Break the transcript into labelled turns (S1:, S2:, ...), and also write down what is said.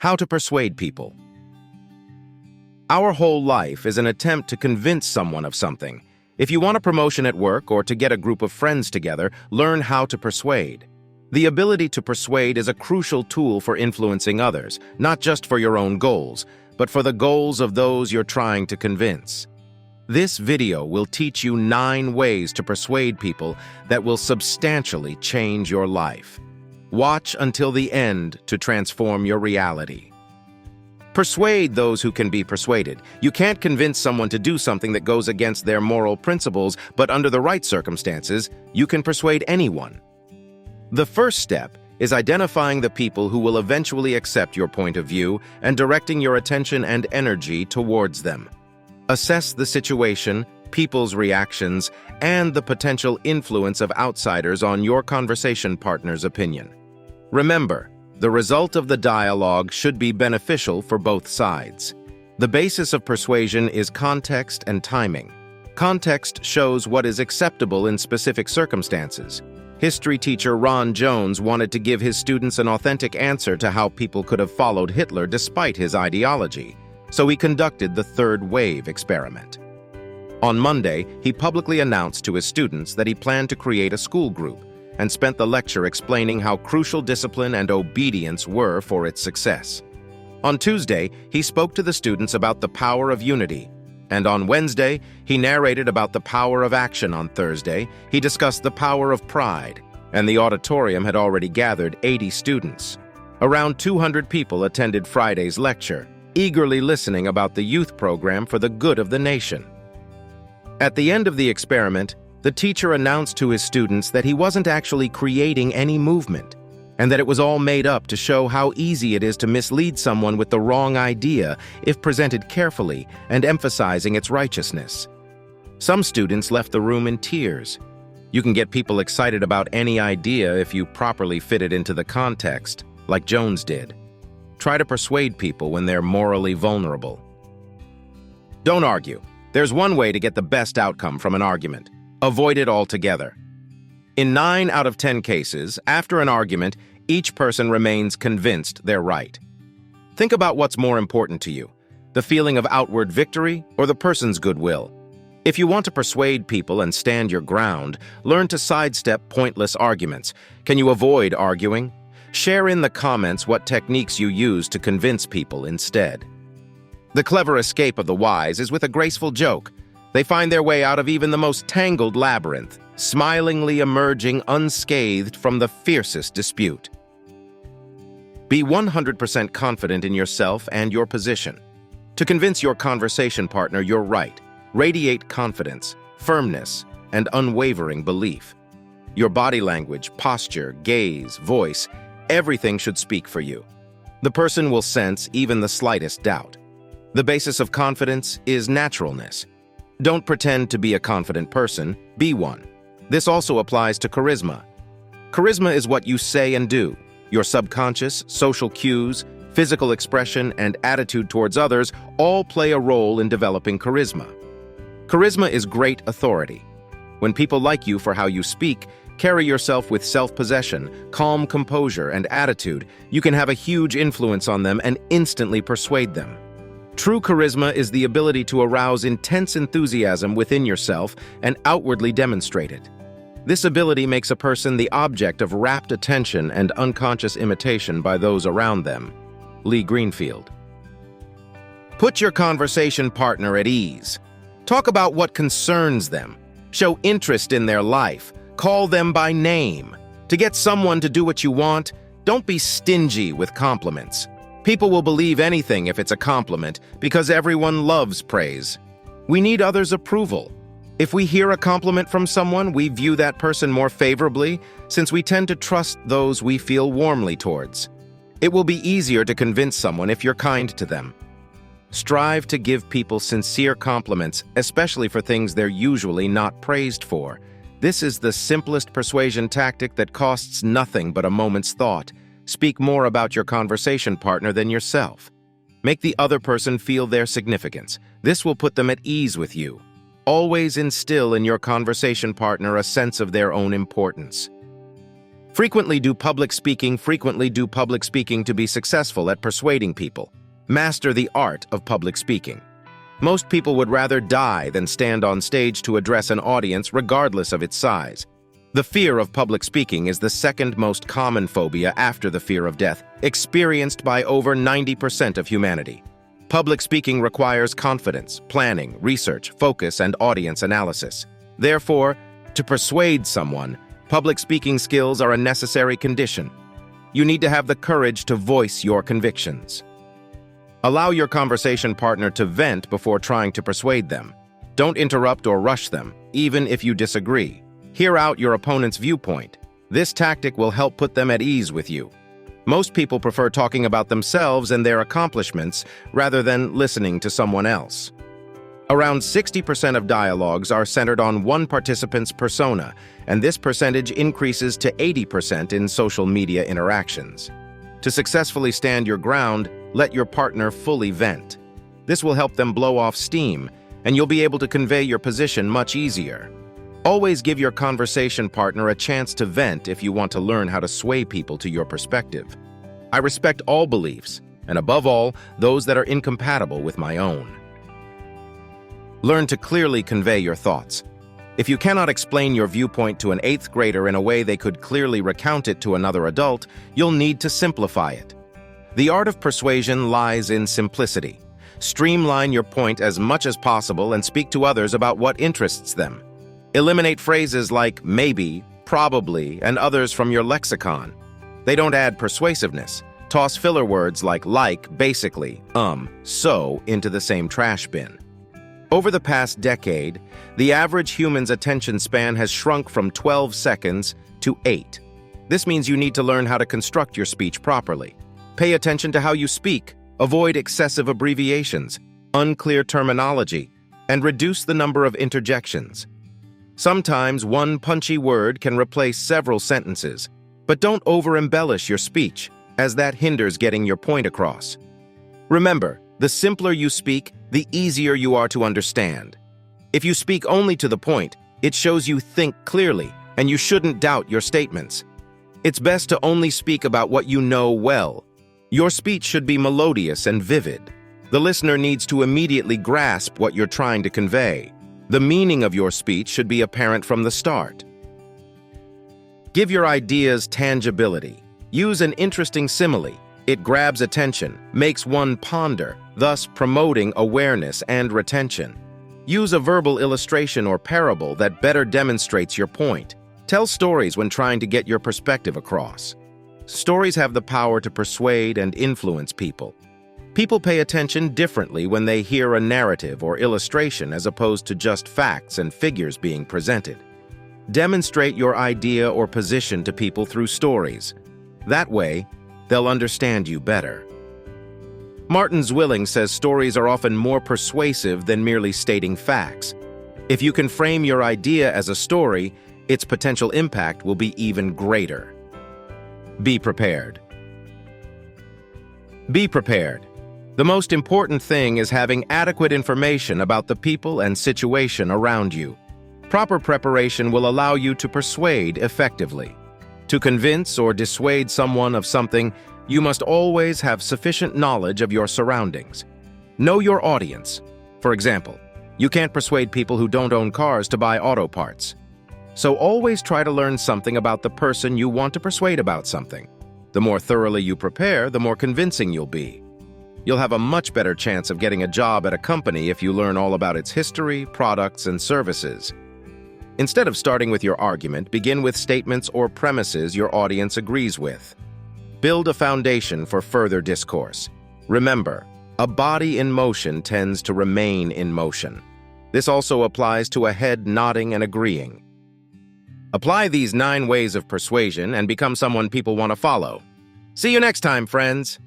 S1: How to persuade people. Our whole life is an attempt to convince someone of something. If you want a promotion at work or to get a group of friends together, learn how to persuade. The ability to persuade is a crucial tool for influencing others, not just for your own goals, but for the goals of those you're trying to convince. This video will teach you 9 ways to persuade people that will substantially change your life. Watch until the end to transform your reality. Persuade those who can be persuaded. You can't convince someone to do something that goes against their moral principles, but under the right circumstances, you can persuade anyone. The first step is identifying the people who will eventually accept your point of view and directing your attention and energy towards them. Assess the situation, people's reactions, and the potential influence of outsiders on your conversation partner's opinion. Remember, the result of the dialogue should be beneficial for both sides. The basis of persuasion is context and timing. Context shows what is acceptable in specific circumstances. History teacher Ron Jones wanted to give his students an authentic answer to how people could have followed Hitler despite his ideology, so he conducted the third wave experiment. On Monday, he publicly announced to his students that he planned to create a school group and spent the lecture explaining how crucial discipline and obedience were for its success. On Tuesday, he spoke to the students about the power of unity, and on Wednesday, he narrated about the power of action. On Thursday, he discussed the power of pride, and the auditorium had already gathered 80 students. Around 200 people attended Friday's lecture, eagerly listening about the youth program for the good of the nation. At the end of the experiment, the teacher announced to his students that he wasn't actually creating any movement, and that it was all made up to show how easy it is to mislead someone with the wrong idea if presented carefully and emphasizing its righteousness. Some students left the room in tears. You can get people excited about any idea if you properly fit it into the context, like Jones did. Try to persuade people when they're morally vulnerable. Don't argue. There's one way to get the best outcome from an argument. Avoid it altogether. In 9 out of 10 cases, after an argument, each person remains convinced they're right. Think about what's more important to you, the feeling of outward victory or the person's goodwill. If you want to persuade people and stand your ground, learn to sidestep pointless arguments. Can you avoid arguing? Share in the comments what techniques you use to convince people instead. The clever escape of the wise is with a graceful joke. They find their way out of even the most tangled labyrinth, smilingly emerging unscathed from the fiercest dispute. Be 100% confident in yourself and your position. To convince your conversation partner you're right, radiate confidence, firmness, and unwavering belief. Your body language, posture, gaze, voice, everything should speak for you. The person will sense even the slightest doubt. The basis of confidence is naturalness. Don't pretend to be a confident person, be one. This also applies to charisma. Charisma is what you say and do. Your subconscious, social cues, physical expression, and attitude towards others all play a role in developing charisma. Charisma is great authority. When people like you for how you speak, carry yourself with self-possession, calm composure, and attitude, you can have a huge influence on them and instantly persuade them. True charisma is the ability to arouse intense enthusiasm within yourself and outwardly demonstrate it. This ability makes a person the object of rapt attention and unconscious imitation by those around them. Lee Greenfield. Put your conversation partner at ease. Talk about what concerns them. Show interest in their life. Call them by name. To get someone to do what you want, don't be stingy with compliments. People will believe anything if it's a compliment because everyone loves praise. We need others' approval. If we hear a compliment from someone, we view that person more favorably since we tend to trust those we feel warmly towards. It will be easier to convince someone if you're kind to them. Strive to give people sincere compliments, especially for things they're usually not praised for. This is the simplest persuasion tactic that costs nothing but a moment's thought. Speak more about your conversation partner than yourself. Make the other person feel their significance. This will put them at ease with you. Always instill in your conversation partner a sense of their own importance. Frequently do public speaking to be successful at persuading people. Master the art of public speaking. Most people would rather die than stand on stage to address an audience regardless of its size. The fear of public speaking is the second most common phobia after the fear of death, experienced by over 90% of humanity. Public speaking requires confidence, planning, research, focus, and audience analysis. Therefore, to persuade someone, public speaking skills are a necessary condition. You need to have the courage to voice your convictions. Allow your conversation partner to vent before trying to persuade them. Don't interrupt or rush them, even if you disagree. Hear out your opponent's viewpoint. This tactic will help put them at ease with you. Most people prefer talking about themselves and their accomplishments rather than listening to someone else. Around 60% of dialogues are centered on one participant's persona, and this percentage increases to 80% in social media interactions. To successfully stand your ground, let your partner fully vent. This will help them blow off steam, and you'll be able to convey your position much easier. Always give your conversation partner a chance to vent if you want to learn how to sway people to your perspective. I respect all beliefs, and above all, those that are incompatible with my own. Learn to clearly convey your thoughts. If you cannot explain your viewpoint to an 8th grader in a way they could clearly recount it to another adult, you'll need to simplify it. The art of persuasion lies in simplicity. Streamline your point as much as possible and speak to others about what interests them. Eliminate phrases like maybe, probably, and others from your lexicon. They don't add persuasiveness. Toss filler words like basically, so into the same trash bin. Over the past decade, the average human's attention span has shrunk from 12 seconds to 8. This means you need to learn how to construct your speech properly. Pay attention to how you speak, avoid excessive abbreviations, unclear terminology, and reduce the number of interjections. Sometimes one punchy word can replace several sentences, but don't over-embellish your speech, as that hinders getting your point across. Remember, the simpler you speak, the easier you are to understand. If you speak only to the point, it shows you think clearly, and you shouldn't doubt your statements. It's best to only speak about what you know well. Your speech should be melodious and vivid. The listener needs to immediately grasp what you're trying to convey. The meaning of your speech should be apparent from the start. Give your ideas tangibility. Use an interesting simile. It grabs attention, makes one ponder, thus promoting awareness and retention. Use a verbal illustration or parable that better demonstrates your point. Tell stories when trying to get your perspective across. Stories have the power to persuade and influence people. People pay attention differently when they hear a narrative or illustration as opposed to just facts and figures being presented. Demonstrate your idea or position to people through stories. That way, they'll understand you better. Martin Zwilling says stories are often more persuasive than merely stating facts. If you can frame your idea as a story, its potential impact will be even greater. Be prepared. Be prepared. The most important thing is having adequate information about the people and situation around you. Proper preparation will allow you to persuade effectively. To convince or dissuade someone of something, you must always have sufficient knowledge of your surroundings. Know your audience. For example, you can't persuade people who don't own cars to buy auto parts. So always try to learn something about the person you want to persuade about something. The more thoroughly you prepare, the more convincing you'll be. You'll have a much better chance of getting a job at a company if you learn all about its history, products, and services. Instead of starting with your argument, begin with statements or premises your audience agrees with. Build a foundation for further discourse. Remember, a body in motion tends to remain in motion. This also applies to a head nodding and agreeing. Apply these 9 ways of persuasion and become someone people want to follow. See you next time, friends!